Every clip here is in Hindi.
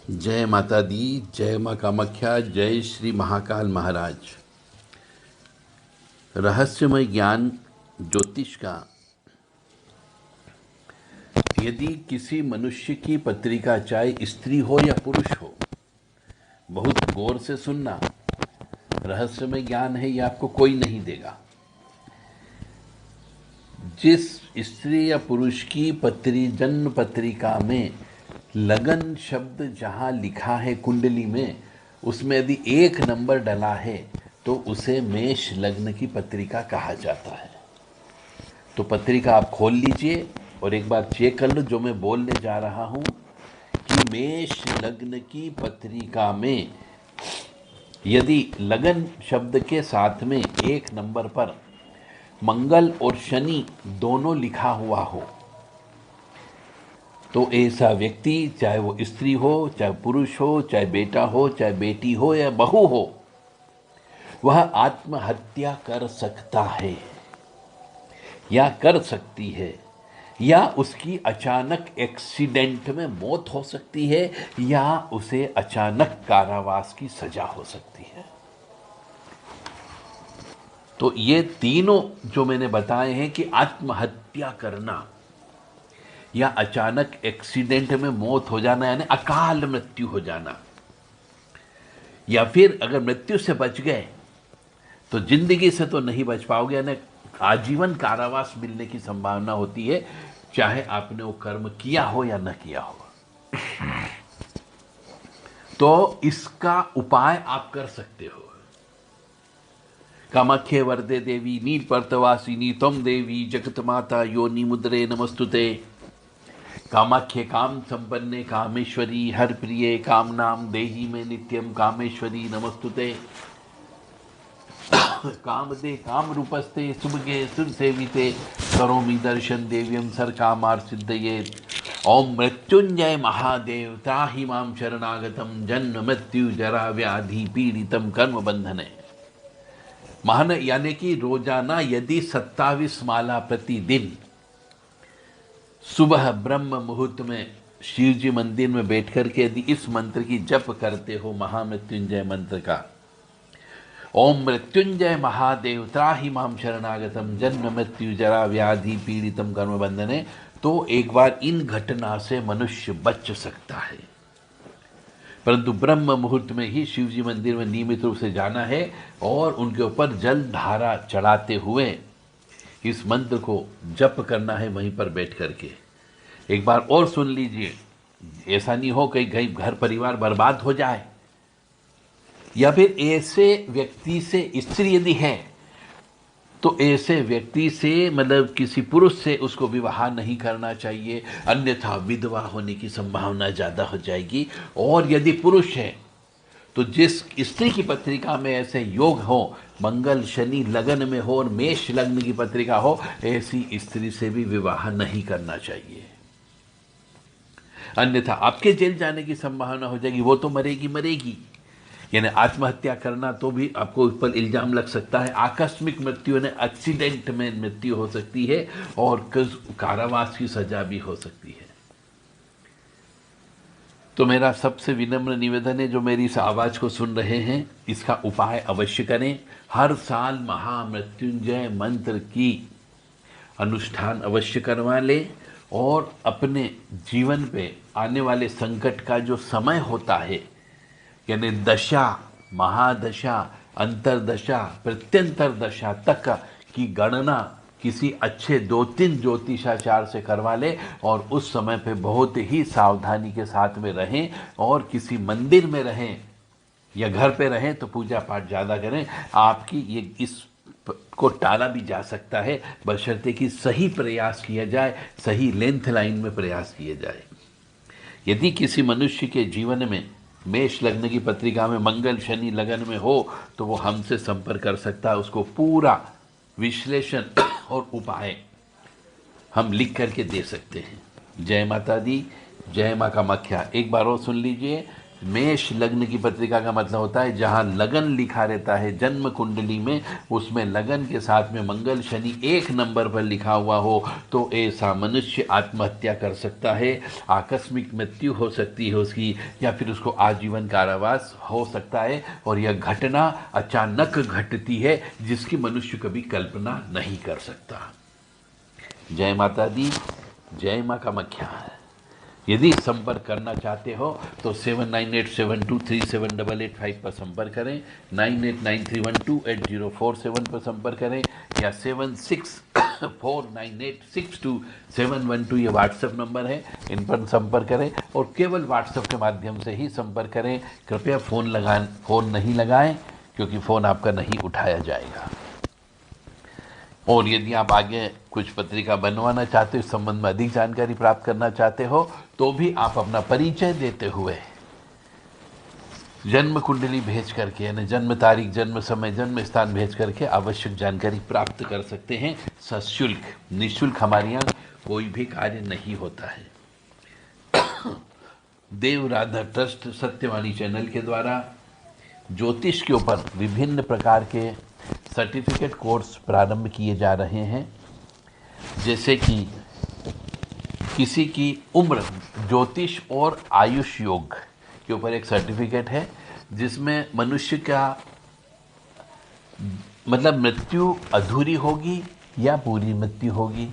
जय माता दी, जय माँ कामाख्या, जय श्री महाकाल महाराज। रहस्यमय ज्ञान ज्योतिष का यदि किसी मनुष्य की पत्रिका चाहे स्त्री हो या पुरुष हो, बहुत गौर से सुनना। रहस्यमय ज्ञान है, ये आपको कोई नहीं देगा। जिस स्त्री या पुरुष की जन्म पत्रिका में लगन शब्द जहां लिखा है कुंडली में, उसमें यदि 1 नंबर डला है तो उसे मेष लग्न की पत्रिका कहा जाता है। तो पत्रिका आप खोल लीजिए और एक बार चेक कर लो जो मैं बोलने जा रहा हूं कि मेष लग्न की पत्रिका में यदि लगन शब्द के साथ में 1 नंबर पर मंगल और शनि दोनों लिखा हुआ हो, तो ऐसा व्यक्ति, चाहे वो स्त्री हो, चाहे पुरुष हो, चाहे बेटा हो, चाहे बेटी हो या बहू हो, वह आत्महत्या कर सकता है या कर सकती है, या उसकी अचानक एक्सीडेंट में मौत हो सकती है, या उसे अचानक कारावास की सजा हो सकती है। तो ये तीनों जो मैंने बताए हैं कि आत्महत्या करना या अचानक एक्सीडेंट में मौत हो जाना यानी अकाल मृत्यु हो जाना, या फिर अगर मृत्यु से बच गए तो जिंदगी से तो नहीं बच पाओगे, यानी आजीवन कारावास मिलने की संभावना होती है, चाहे आपने वो कर्म किया हो या न किया हो। तो इसका उपाय आप कर सकते हो। कामाख्ये वरदे देवी नीलपर्तवासिनी त्वं देवी जगत माता योनि मुद्रे नमस्तुते। कामाख्ये काम संपन्ने कामेश्वरी हर प्रिये काम नाम देही में नित्यम कामेश्वरी नमस्तुते। कामदे काम रूपस्ते सुभगे सुर सेविते करोमि दर्शन देव्यम सर कामार सिद्धये। ओम मृत्युंजय महादेव त्राहि मां शरणागतम जन्म मृत्यु जरा व्याधि पीड़ितम कर्म बंधने। महान यानी कि रोजाना यदि 27 माला प्रतिदिन सुबह ब्रह्म मुहूर्त में शिव जी मंदिर में बैठकर के यदि इस मंत्र की जप करते हो, महामृत्युंजय मंत्र का, ओम मृत्युंजय महादेव त्राहि मां शरणागतम जन्म मृत्यु जरा व्याधि पीड़ितम कर्म बंधने, तो एक बार इन घटना से मनुष्य बच सकता है। परंतु ब्रह्म मुहूर्त में ही शिव जी मंदिर में नियमित रूप से जाना है और उनके ऊपर जल धारा चढ़ाते हुए इस मंत्र को जप करना है वहीं पर बैठ करके। एक बार और सुन लीजिए, ऐसा नहीं हो कहीं घर परिवार बर्बाद हो जाए, या फिर ऐसे व्यक्ति से, स्त्री यदि है तो ऐसे व्यक्ति से मतलब किसी पुरुष से उसको विवाह नहीं करना चाहिए, अन्यथा विधवा होने की संभावना ज़्यादा हो जाएगी। और यदि पुरुष है तो जिस स्त्री की पत्रिका में ऐसे योग हो, मंगल शनि लगन में हो और मेष लग्न की पत्रिका हो, ऐसी स्त्री से भी विवाह नहीं करना चाहिए, अन्यथा आपके जेल जाने की संभावना हो जाएगी। वो तो मरेगी मरेगी, यानी आत्महत्या करना तो भी आपको ऊपर इल्जाम लग सकता है, आकस्मिक मृत्यु यानी एक्सीडेंट में मृत्यु हो सकती है, और कारावास की सजा भी हो सकती है। तो मेरा सबसे विनम्र निवेदन है, जो मेरी इस आवाज़ को सुन रहे हैं, इसका उपाय अवश्य करें। हर साल महामृत्युंजय मंत्र की अनुष्ठान अवश्य करवा लें, और अपने जीवन पे आने वाले संकट का जो समय होता है, यानी दशा, महादशा, अंतरदशा, प्रत्यंतर दशा तक की गणना किसी अच्छे 2-3 ज्योतिषाचार्य से करवा ले, और उस समय पे बहुत ही सावधानी के साथ में रहें, और किसी मंदिर में रहें या घर पे रहें तो पूजा पाठ ज़्यादा करें। आपकी ये इस को टाला भी जा सकता है, बशर्ते कि सही प्रयास किया जाए, सही लेंथ लाइन में प्रयास किए जाए। यदि किसी मनुष्य के जीवन में मेष लग्न की पत्रिका में मंगल शनि लगन में हो तो वो हमसे संपर्क कर सकता है, उसको पूरा विश्लेषण और उपाय हम लिख करके दे सकते हैं। जय माता दी, जय माँ कामाख्या। एक बार और सुन लीजिए, मेष लग्न की पत्रिका का मतलब होता है जहाँ लगन लिखा रहता है जन्म कुंडली में, उसमें लगन के साथ में मंगल शनि 1 नंबर पर लिखा हुआ हो तो ऐसा मनुष्य आत्महत्या कर सकता है, आकस्मिक मृत्यु हो सकती है उसकी, या फिर उसको आजीवन कारावास हो सकता है। और यह घटना अचानक घटती है जिसकी मनुष्य कभी कल्पना नहीं कर सकता। जय माता दी, जय माँ कामाख्या। यदि संपर्क करना चाहते हो तो 7987237885 पर संपर्क करें, 9893128047 पर संपर्क करें, या 7649862712 ये व्हाट्सएप नंबर है, इन पर संपर्क करें और केवल व्हाट्सएप के माध्यम से ही संपर्क करें। कृपया फ़ोन नहीं लगाएं क्योंकि फ़ोन आपका नहीं उठाया जाएगा। और यदि आप आगे कुछ पत्रिका बनवाना चाहते हो, इस संबंध में अधिक जानकारी प्राप्त करना चाहते हो, तो भी आप अपना परिचय देते हुए जन्म कुंडली भेज करके, यानी जन्म तारीख, जन्म समय, जन्म स्थान भेज करके आवश्यक जानकारी प्राप्त कर सकते हैं सशुल्क। निःशुल्क हमारे यहाँ कोई भी कार्य नहीं होता है। देव राधा ट्रस्ट सत्यवाणी चैनल के द्वारा ज्योतिष के ऊपर विभिन्न प्रकार के सर्टिफिकेट कोर्स प्रारंभ किए जा रहे हैं। जैसे कि किसी की उम्र, ज्योतिष और आयुष योग के ऊपर एक सर्टिफिकेट है जिसमें मनुष्य का मतलब मृत्यु अधूरी होगी या पूरी मृत्यु होगी,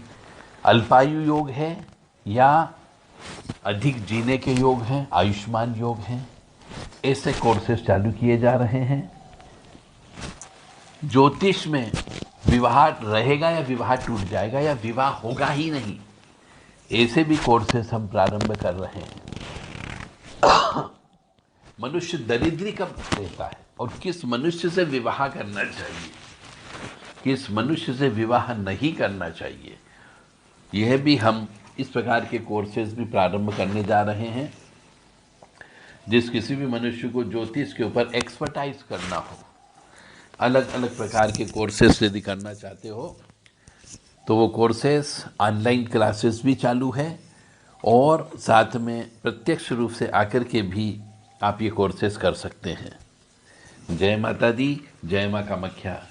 अल्पायु योग है या अधिक जीने के योग हैं, आयुष्मान योग हैं, ऐसे कोर्सेज चालू किए जा रहे हैं। ज्योतिष में विवाह रहेगा या विवाह टूट जाएगा या विवाह होगा ही नहीं, ऐसे भी कोर्सेस हम प्रारंभ कर रहे हैं। मनुष्य दरिद्री कब रहता है और किस मनुष्य से विवाह करना चाहिए, किस मनुष्य से विवाह नहीं करना चाहिए, यह भी हम इस प्रकार के कोर्सेज भी प्रारंभ करने जा रहे हैं। जिस किसी भी मनुष्य को ज्योतिष के ऊपर एक्सपर्टाइज करना हो, अलग अलग प्रकार के कोर्सेस यदि करना चाहते हो तो वो कोर्सेस ऑनलाइन क्लासेस भी चालू है और साथ में प्रत्यक्ष रूप से आकर के भी आप ये कोर्सेस कर सकते हैं। जय माता दी, जय माँ कामाख्या।